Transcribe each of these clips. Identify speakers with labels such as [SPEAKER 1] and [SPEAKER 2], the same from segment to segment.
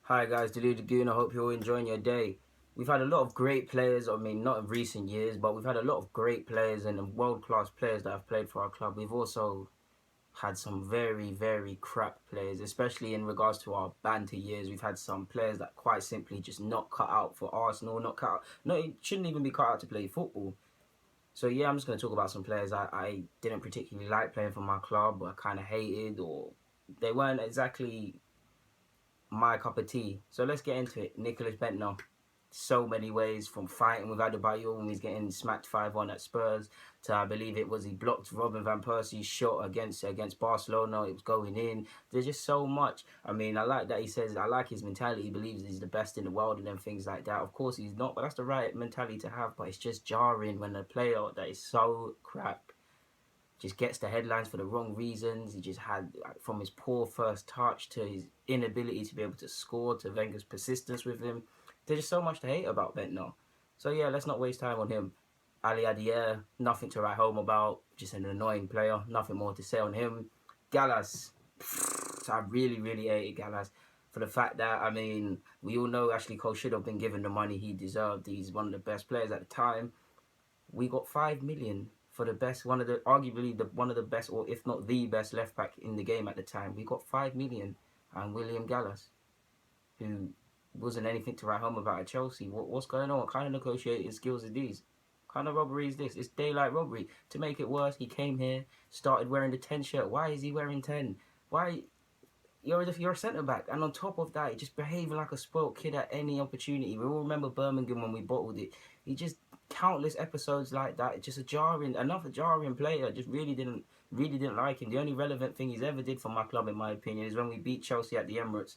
[SPEAKER 1] Hi guys, Deluded Goon. I hope you're all enjoying your day. We've had a lot of great players, I mean not in recent years, but we've had a lot of great players and world-class players that have played for our club. We've also had some very, very crap players, especially in regards to our banter years. We've had some players that quite simply just not cut out for Arsenal, not cut out, no, it shouldn't even be cut out to play football. So yeah, I'm just going to talk about some players I didn't particularly like playing for my club, or I kind of hated, or they weren't exactly my cup of tea. So let's get into it. Nicholas Bentner. So many ways, from fighting with Adebayo when he's getting smacked 5-1 at Spurs, to I believe it was he blocked Robin van Persie's shot against Barcelona. It was going in. There's just so much. I mean, I like that he says, I like his mentality. He believes he's the best in the world and then things like that. Of course he's not, but that's the right mentality to have. But it's just jarring when a player that is so crap just gets the headlines for the wrong reasons. He just had, from his poor first touch to his inability to be able to score, to Wenger's persistence with him. There's just so much to hate about Bentner. So yeah, let's not waste time on him. Ali Adier, nothing to write home about. Just an annoying player. Nothing more to say on him. Gallas, I really, really hated Gallas for the fact that, I mean, we all know Ashley Cole should have been given the money he deserved. He's one of the best players at the time. We got 5 million for the best, arguably one of the best, or if not the best left back in the game at the time. We got 5 million, and William Gallas, who wasn't anything to write home about at Chelsea. What's going on? What kind of negotiating skills are these? What kind of robbery is this? It's daylight robbery. To make it worse, he came here, started wearing the 10 shirt. Why is he wearing 10? Why? You're a centre back, and on top of that, just behaving like a spoilt kid at any opportunity. We all remember Birmingham when we bottled it. He just countless episodes like that. Just another jarring player. Just really didn't like him. The only relevant thing he's ever did for my club, in my opinion, is when we beat Chelsea at the Emirates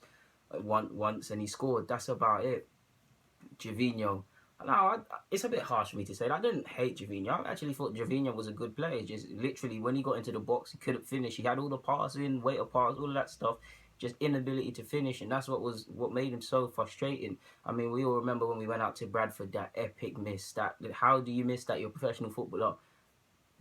[SPEAKER 1] once, and he scored. That's about it. Javinho. No, it's a bit harsh for me to say. I didn't hate Javinho. I actually thought Javinho was a good player. Just literally, when he got into the box, he couldn't finish. He had all the passing, weight of pass, all of that stuff. Just inability to finish, and that's what made him so frustrating. I mean, we all remember when we went out to Bradford, that epic miss. How do you miss that? You're a professional footballer.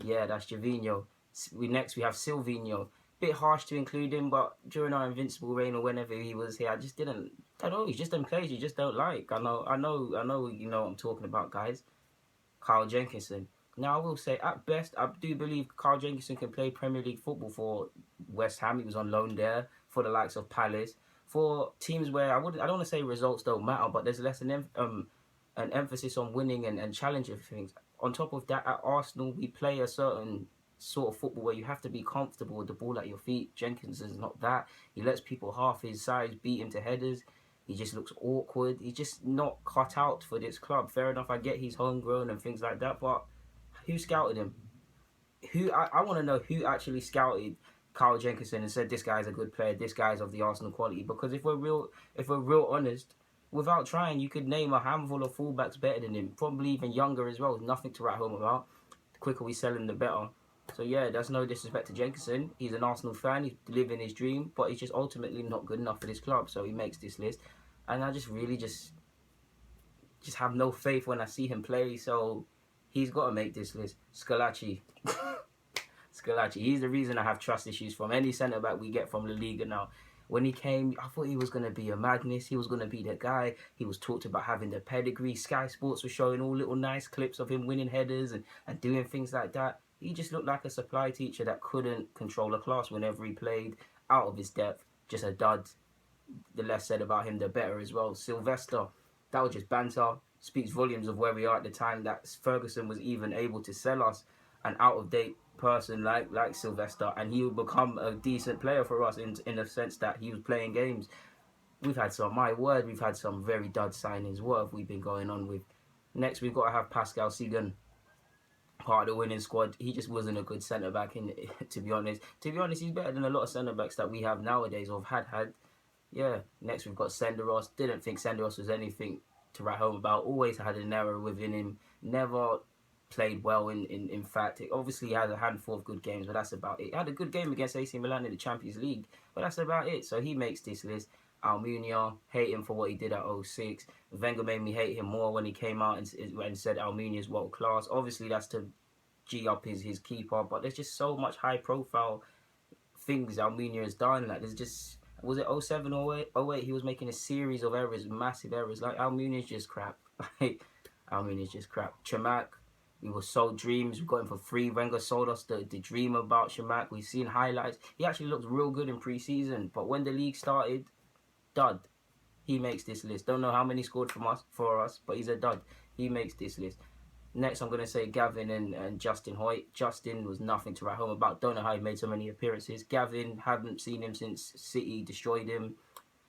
[SPEAKER 1] Yeah, that's Javinho. We have Silvinho. Bit harsh to include him, but during our invincible reign or whenever he was here, I just didn't. I don't know. He's just them players you just don't like. I know. You know what I'm talking about, guys. Carl Jenkinson. Now I will say, at best, I do believe Carl Jenkinson can play Premier League football for West Ham. He was on loan there for the likes of Palace. For teams where I don't want to say results don't matter, but there's less an emphasis on winning and challenging things. On top of that, at Arsenal, we play a certain sort of football where you have to be comfortable with the ball at your feet. Jenkins is not that. He lets people half his size beat him to headers. He just looks awkward. He's just not cut out for this club. Fair enough, I get he's homegrown and things like that, but who scouted him? I want to know who actually scouted Carl Jenkinson and said this guy's a good player, this guy's of the Arsenal quality. Because if we're real honest, without trying, you could name a handful of fullbacks better than him, probably even younger as well. Nothing to write home about. The quicker we sell him, the better. So yeah, there's no disrespect to Jenkinson. He's an Arsenal fan. He's living his dream, but he's just ultimately not good enough for this club. So he makes this list, and I just really just have no faith when I see him play. So he's got to make this list. Scalacci. Scalacci. He's the reason I have trust issues from any centre back we get from La Liga now. When he came, I thought he was going to be a madness. He was going to be the guy. He was talked about having the pedigree. Sky Sports was showing all little nice clips of him winning headers and doing things like that. He just looked like a supply teacher that couldn't control a class whenever he played, out of his depth. Just a dud. The less said about him, the better as well. Sylvester, that was just banter. Speaks volumes of where we are at the time that Ferguson was even able to sell us an out-of-date person like Sylvester, and he would become a decent player for us in the sense that he was playing games. We've had some very dud signings. What have we been going on with? Next, we've got to have Pascal Sigan, part of the winning squad. He just wasn't a good centre back, to be honest. To be honest, he's better than a lot of centre backs that we have nowadays or have had. Yeah. Next, we've got Senderos. Didn't think Senderos was anything to write home about. Always had an error within him. Never played well in fact. Obviously, he had a handful of good games, but that's about it. He had a good game against AC Milan in the Champions League, but that's about it. So he makes this list. Almunia, hate him for what he did at 06. Wenger made me hate him more when he came out and said Almunia's world class. Obviously, that's to G up his keeper, but there's just so much high profile things Almunia has done. Like, there's just Was it 07 or 08? Oh wait, he was making a series of errors, massive errors. Like Almunia's just crap. Like Almunia's just crap. Chamak, we were sold dreams. We got him for free. Wenger sold us the dream about Chamak. We've seen highlights. He actually looked real good in pre-season, but when the league started, dud. He makes this list. Don't know how many scored for us, but he's a dud. He makes this list. Next, I'm going to say Gavin and Justin Hoyt. Justin was nothing to write home about. Don't know how he made so many appearances. Gavin, haven't seen him since City destroyed him.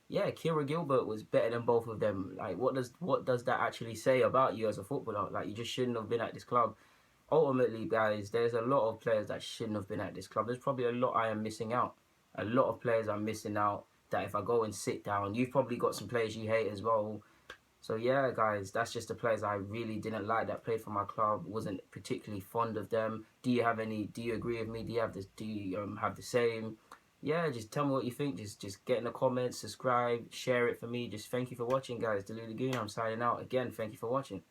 [SPEAKER 1] Yeah, Kira Gilbert was better than both of them. Like, what does that actually say about you as a footballer? Like, you just shouldn't have been at this club. Ultimately, guys, there's a lot of players that shouldn't have been at this club. There's probably a lot I am missing out. A lot of players I'm missing out that if I go and sit down, you've probably got some players you hate as well. So yeah, guys, that's just the players I really didn't like that played for my club. Wasn't particularly fond of them. Do you have any? Do you agree with me? Do you have this? Do you have the same? Yeah, just tell me what you think. Just get in the comments, subscribe, share it for me. Just thank you for watching, guys. The Lagoon. I'm signing out again. Thank you for watching.